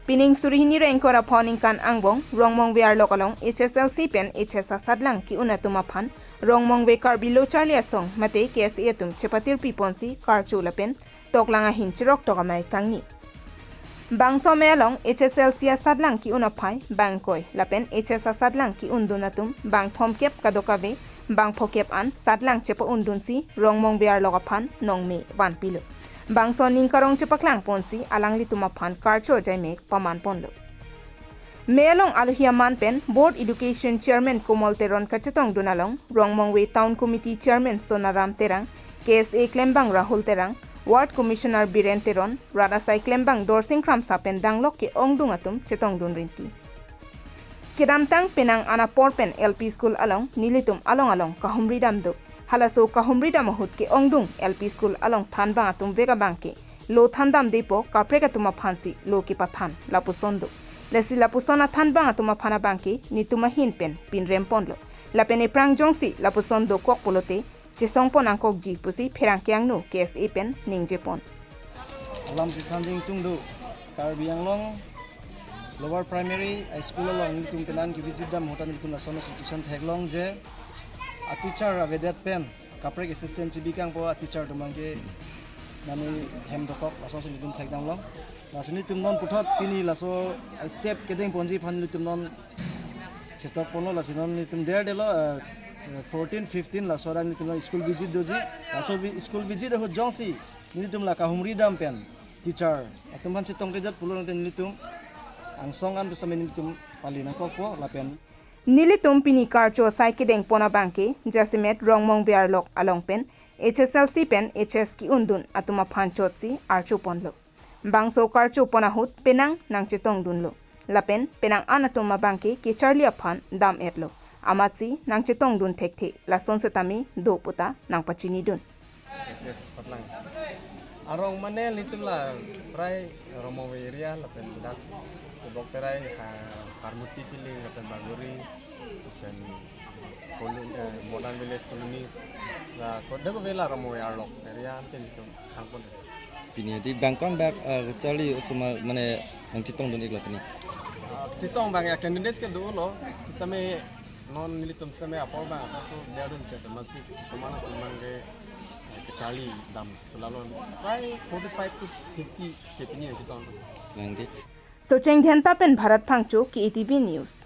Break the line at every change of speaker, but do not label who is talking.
Pining surihini rengkora phoning kan angbong Rongmongve lokalong HSLC pen HSA sadlang ki unatuma phan Rongmongve karbilo charlia song mate KSA atum chepatir piponsi karcho lapen toklang ahin cheroktok amai kangni. Bangso melong HSLC sadlang ki unapai bangkoi lapen HSA sadlang ki undunatum bang thomkep kadokave bang phokep an sadlang chepa undunsi Rongmongve lokaphan nongme wan pilo. Bangso ningkarong cepaklang ponsi alangli tumaphan karcho jaimek paman ponlo. Melong aluhiaman pen Board Education Chairman Komal Teron kachetong dunalong Rongmongve Town Committee Chairman Sonaram Terang KSA Klembang Rahul Terang Ward Commissioner Biren Teron Radasai Klembang Dorsing Kram Sapen Danglok ke ongdungatum chetong dun rinti. Kedamtang penang anapor pen LP School along nilitum along kahumri damdo halaso kahumri damahut ke ongdung LP School along thanbang atum vega bangke lo thandam depo kapreka tuma phansi lo ki pathan lapusondo lesi lapusona thanbang atuma phana bangke ni tuma hin pen pin remponlo lapene prang jongsi lapusondo kok polote chesongpon angkok ji pusi pherang kyangno KSA pen ningjepon
alam si sanjing tungdu karbianglong lower primary high school along nitum penan ki vijidam hotan nitum lasono institution theglong je a teacher avedat pen kaprek assistant cibikang po a teacher dumangke nami hemdokok laso nitum thegdanglong laso nitum non puthot pini laso step kedeng ponji phan nitum non chetok pono laso non nitum der delo 14 15 laso ran nitum school visit doji laso school visit ho jongsi nitum la ka humri dam pen teacher atum han chetong rejat pulon ten nitum angsongan bersama nitum palina kokpo lapen
Nilitum pini karcho saikideng pona bangke jasimet Rongmongve lok along pen HSLC pen HS ki undun atuma phanchotsi archu ponlo bangso karcho pona hut penang nangchetong dunlo lapen penang anatuma bangke ki charlia phan dam etlo amatsi nangchetong dun thekte lason setami do puta nangpachini dun
arong manel itulah prai Rongmongve area lapen dak dokterai Harmuti feeling lapen baguri dan modern village colony la kode ko vela Rongmongve lok area ken itu hangpon
tini di bangkong bak chali usuma mane ang chitong dun igla tini
chitong bang ya candidates ke dulo sitame non nilitum same apol bang satu dadun chet masih semana tumangge kecali dam lalon pai 45 to 50 kepini chitong
langti
Socheng Dhenta pen Bharat Phangcho ki ATV News